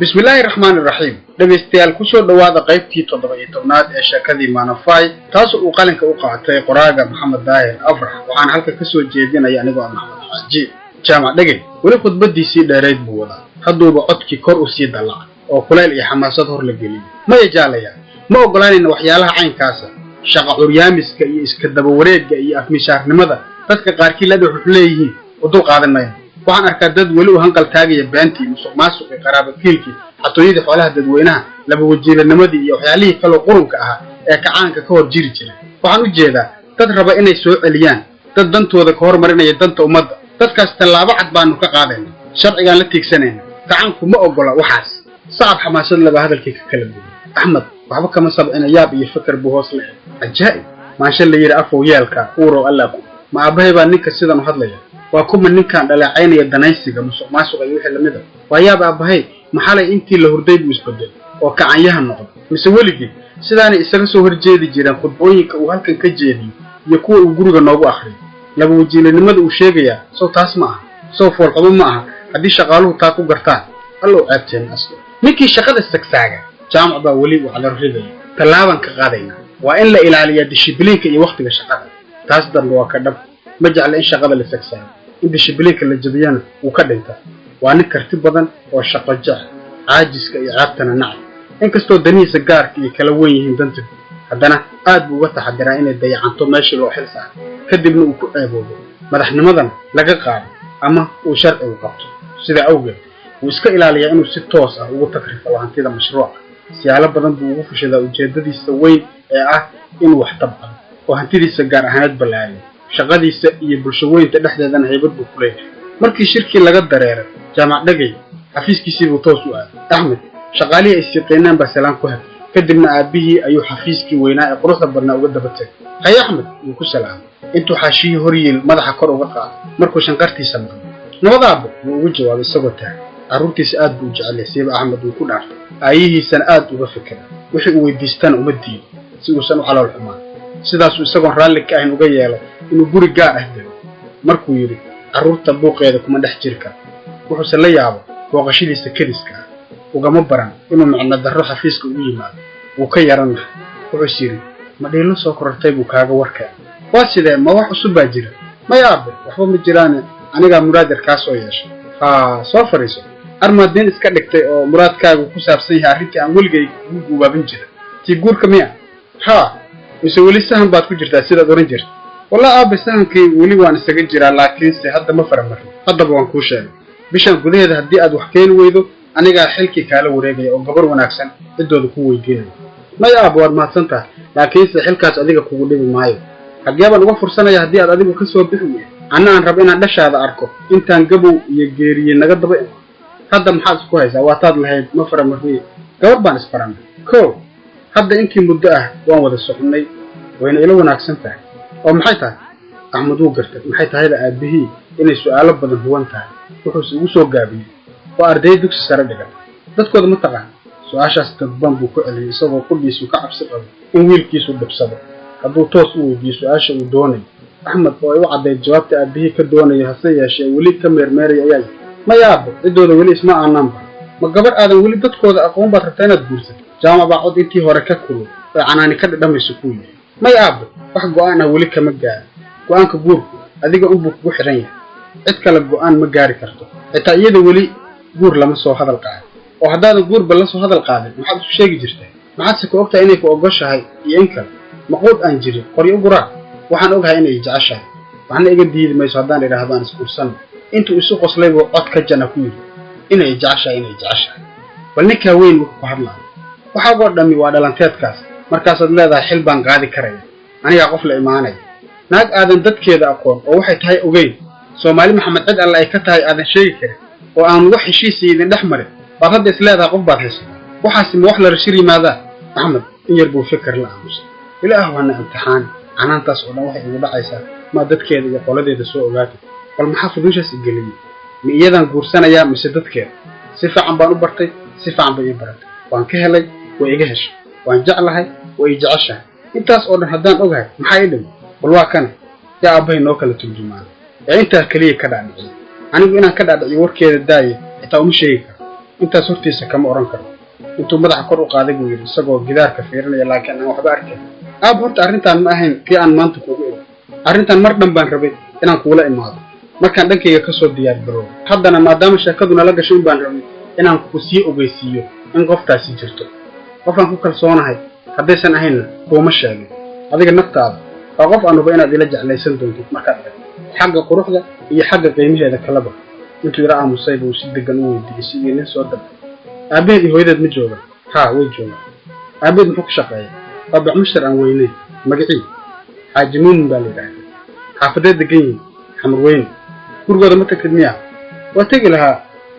بسم الله الرحمن الرحيم dhageystayaal ku soo dhawaada qaybtii 17aad ee shakadii Manafai taas oo qalinka u qaatay qoraaga Maxamed Daahir Afrax waxaan halka ka soo jeedinaya anigoo Maxamed Xaaji jaamac dhagey wali khudbadiisii dheereed buu wadaa haduuba codkii kor u sii dalacay oo kuleel iyo xamaasad hor la geliyay ma yajaalaya ma ogolaanayna waxyaalaha caynkaasa shaqa curyaamiska iyo iska daba wareegga iyo afmishaarnimada dadka qaarkii la dhuxul leeyihiin oo dul qaadanayna waxaan arkaa dad wali u hanqal taagaya baantii musuqmaasuq ee qaraabakiilkii xatooyada xoolaha dadweynaha laba wajiiranimadii iyo waxyaalihii kale qurunka ah ee kacaanka ka hor jiri jiray waxaan u jeedaa dad raba inay soo celiyaan dad dantooda ka hormarinaya danta ummadda dadkaas tallaabo cad baanu ka qaadayna sharcigaan la tiigsanayna gacanku ma ogola waxaas sacab xamaasad laba hadalkii ka kala duwan axmed waxba kama sabcina yaab iyo fikir buu hoos leh ajaa'ib maansha la yiri afow yeelka uuro alla ku ma abahay baa ninka sidan u hadlaya waa kuma ninkan dhaleecaynaya danaysiga musuqmaasuqa iyo wixii lamid ah waa yaab abahay maxalay intii la hurday buu isbedel oo kacanyaha noqday mise weligii sidaanay isaga soo horjeedi jireen khudbooyinka uu halkan ka jeediyo iyo kuwa uu guriga noogu akhriyo laba wajiilanimada uu sheegaya soo taas ma aha soo foolxumo ma aha haddii shaqaaluhu taa ku gartaan allow aabteen aslo ninkii shaqada sagsaaga jaamac baa weli wax la ridaya tallaaban ka qaadayna waa in la ilaaliyaa dishibliinka iyo waqtiga shaqada taas dambe waa ka dhab ma jecla in shaqada la sagsaago in dishibliinka la jabiyana uu ka dhinta waa nin karti badan oo shaqo jecel caajiska iyo caabtana nacay inkastoo danihiisa gaarka iyo kala weyn yihiin danta haddana aad buu uga taxadiraa inay dayacanto meeshii loo xil saaray kadibna uu ku ceeboodo madaxnimadana laga qaado ama uu sharcigu qabto sidaa awgeed wuu iska ilaaliyaa inuu si toos ah ugu takrifalo hantida mashruuca siyaalo badan buu ugu fushadaa ujeedadiisa weyn ee ah inuu wax tabcado oo hantidiisa gaar ahaaneed ballaariyo shaqadiisa iyo bulsho weynta dhexdeedana haybad buu ku leeyahay markii shirkii laga dareeray jaamac dhagey xafiiskiisii buu toos u aaday axmed shaqaalihii ay siiqeynaan baa salaan ku hadlay kadibna aabihii ayuu xafiiskii weynaa ee quruxda badnaa uga daba tegay hay axmed wuu ku salaamay intuu xaashiyii horyiil madaxa kor uga qaaday markuu shanqartiisa maqlay nabadaabo wuu ugu jawaabay isagoo taagan carruurtiisa aad buu u jecel siiba axmed wuu ku dhaartay aayihiisana aad uga fikiray wixii uu weydiistana uma diido si uusan u calool xumaan sidaasuu isagoon raalli ka ahayn uga yeelay inuu guri gaar ah dego markuu yidhi carruurta buuqeeda kuma dhex jiri kara wuxuuse la yaabo booqashadiisa kediska ah ugama baran inuu micno darro xafiiska ugu yimaado wuu ka yaran lahay wuxuus yidhi ma dhiilo soo korartay buu kaaga warkeen waa sidee ma wax cusub baa jira may aabe waxba ma jiraane anigaa muraadir kaa soo yeeshay soo fadhiiso armaadiin iska dhigtay oo muraadkaagu ku saabsan yahay arrintii aan weligay ugu guubaabin jira tii guurka miya mise weli sahan baad ku jirtaa sidaad oran jirta walaa aabe sahankii weli waan isaga jiraa laakiinse hadda ma faramarin haddaba waan kuu sheegay bishan gudaheeda haddii aad wax keeni weydo anigaa xilkii kaala wareegaya oo gabar wanaagsan ciddooda ku weydiinaya may aabe waad mahadsan tahay laakiinse xilkaas adiga kugu dhibi maayo haddii baan uga fursanaya haddii aad adigu ka soo bixi weydo anna aan rabo inaan dhashaada arko intaan gabow iyo geeriye naga daba imo hadda maxaad isku haysaa waataad lahayd ma faramarniye gabar baan isfaranay ko hadda intii muddo ah waan wada soconnay wayna ila wanaagsan tahay oo maxay tahay axmed wuu gartay maxay tahayda aabihii inay su'aalo badan huwan tahay wuxuuse ugu soo gaabiyey waa arday dugsi sare dhigan dadkooda ma taqaan su-aashaas dadban buu ku celiyay isagoo qudhiisu ka cabsi qabo in wiilkiisu dhibsado hadduu toos u weydiiyo su-aasha uu doonayo axmed oo ay u caddayd jawaabta aabihii ka doonayo hase yeeshee weli ka meermeeraya ayaa yidhi ma yaabo ciddooda weli isma aananba ma gabar aadan weli dadkooda aqoon baad rabtaa inaad guursato jaamac baa cod intii hore ka kulul oo canaani ka dhidhamayso ku yidhi may aabo wax go'aan ah weli kama gaaro go'aanka guurku adiga unbuu kugu xidhan yahay cid kale go'aan ma gaari karto xitaa iyada weli guur lama soo hadal qaadin oo haddaadan guurba la soo hadal qaadin maxaad isu sheegi jirtay maxaadse ku ogtahay inay ku ogoshahay iyo in kale maquud aan jirin qoryo u guraa waxaan ogahay inay jeceshahay waxna iga diidi mayso haddaan idhaahdo aan isguursanno intuu isu qoslay buu cod ka jana ku yidhi inay jeceshahay bal ninkaa weyn wuxuu ku hadlaayo waxaagoo dhammi waa dhalanteedkaas markaasaad leedahay xil baan qaadi karaya anigaa qof la imaanaya naag aadan dadkeeda aqoon oo waxay tahay ogeyn Soomaali Maxamed cid alla ay ka tahay aadan sheegi karin oo aan wax heshiisiin dhex marin baad hadda isleedahay qof baad haysaa waxaasi ma wax la rashir yimaada Maxamed in yar buu fikir la aamus ilaahu hana imtixaan canaantaas oo dhan waxay ugu dhacaysaa ma dadkeeda iyo qoladeeda soo ogaatay bal maxaa fuduushaas igelin ma iyadan guursanaya mise dadkeeda si fiican baan u bartay si fiican bay baratay waan ka helay way iga heshay waan jeclahay way jeceshahay intaas oo dhan haddaan ogahay maxaa ii dhimay bal waa kan yaa aabbahay noo kala turjumaan ee intaa kaliya ka dhaadhicin anigu inaan ka dhaadhiciyo warkeeda daayay xitaa uma sheegi karo intaas hortiisa kama oran karo intuu madaxa kor u qaaday buu yidhi isagoo gidaarka fiirinaya laakiin aan waxba arkin aab horta arrintan ma ahayn kii aan maanta kuugu iri arrintan mar dhan baan rabay inaan kuula imaado markaan dhankayga kasoo diyaar garoobo haddana maadaama sheekadu nala gashay in baan rabay inaan ku sii ogeysiiyo in qoftaasi jirto qofaan ku kalsoonahay haddaysan ahaynna kuuma sheegin adiga naftaada waa qof aanuba inaad ila jeclaysan doontid markaad aragto xagga quruxda iyo xagga qiimaheeda kalaba intuu yara aamusay buu si degan u weydiiyey sidii nin soo dabay aabaheed iyo hooyadeed ma joogan haa way joogaan aabaheed muxuu ka shaqeeya waa bacmushtar aan weyneyn magacii xaaji muumin baa la yidhaahdaa xaafadeed degan yihin xamar weyne gurigooda ma tagtid miyaa waa tegi lahaa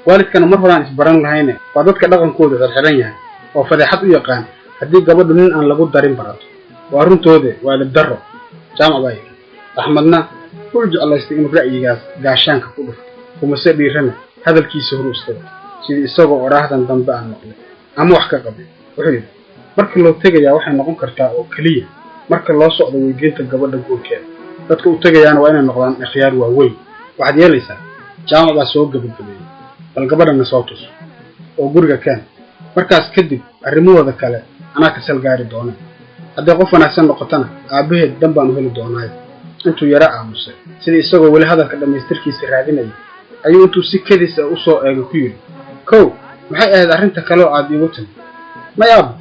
waalidkana mar horaan isbaran lahayne waa dadka dhaqankooda xirxiran yahay oo fadeexad u yaqaan haddii gabadhu nin aan lagu darin barato waa runtoode waalid darro jaamac baa yidhi axmedna wuu jeclaystay inuu ra'yigaas gaashaanka ku dhufto kumase dhiirana hadalkiisa hor istago sidii isagoo oraahdan dambe aan maqlay ama wax ka qabay wuxuu yidhi marka loo tegayaa waxay noqon kartaa oo keliya marka loo socdo weydiinta gabadha guurkeeda dadka u tegayaana waa inay noqdaan ikhyaar waaweyn waxaad yeelaysaa jaamac baa soo gabagabeeyey bal gabadhana soo tus oo guriga keen markaas kadib arrimahooda kale anaa ka salgaari doona hadday qof wanaagsan noqotana aabaheed dan baan u heli doonaayo intuu yara aamusay sidii isagoo weli hadalka dhammaystirkiisa raadinayay ayuu intuu si kadis u soo eegay ku yidhi kow maxay ahayd arrinta kale oo aad iigu timi mayaaba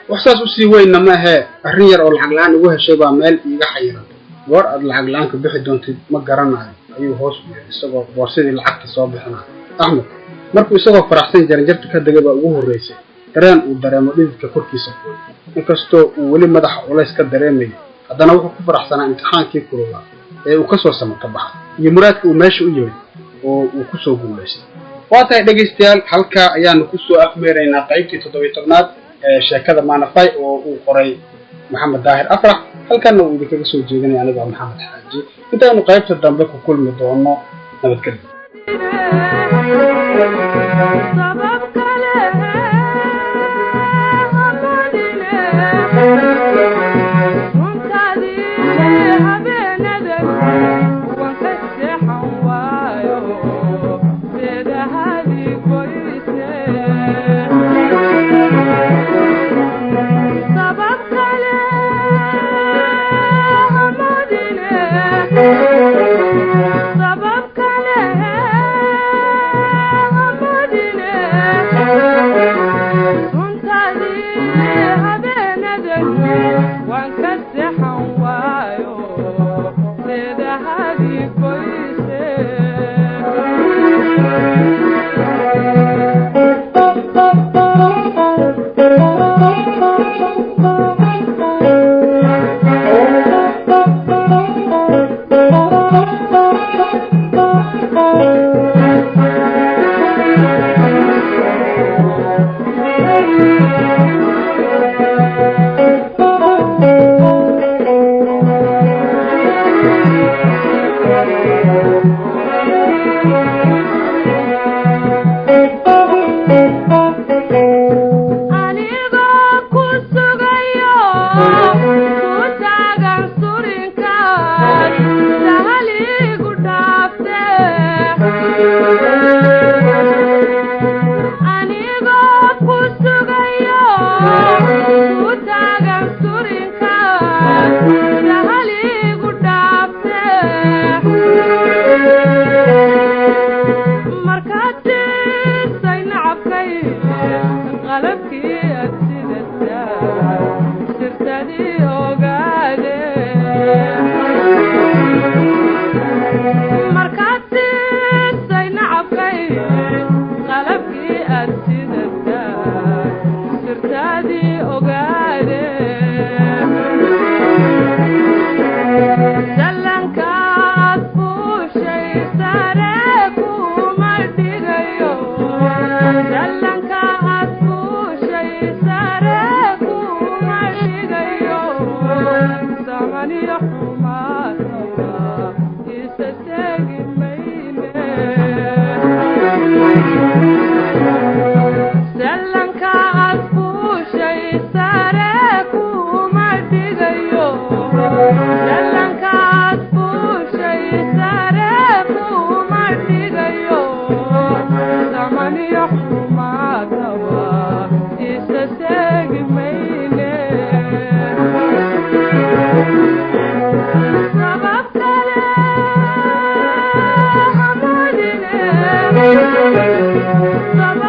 wax saas usii weynna ma ahee arrin yar oo lacag la-aan igu heshay baa meel iiga xayiran goor aad lacag la-aanka bixi doontid ma garanayo ayuu hoos u yidhi isagoo boorsadii lacagta soo bixinayo axmed markuu isagoo faraxsan jaranjarta ka degay baa ugu horraysay dareen uu dareemo dhididka korkiisa fuul inkastoo uu weli madaxa culays ka dareemayo haddana wuxuu ku faraxsanaa imtixaankii kululaa ee uu kasoo samata baxay iyo muraadka uu meesha u yimid oo uu kusoo guulaystay waa tahay dhegaystayaal halkaa ayaanu kusoo afmeeraynaa qaybtii 17aad ee sheekada Maanafay oo uu qoray Maxamed Daahir Afrax halkaana uu idinkaga soo jeedinaya aniga Maxamed Xaaji intaanu qaybta dambe ku kulmi doono nabadgelyo Salankaad fuushay Baba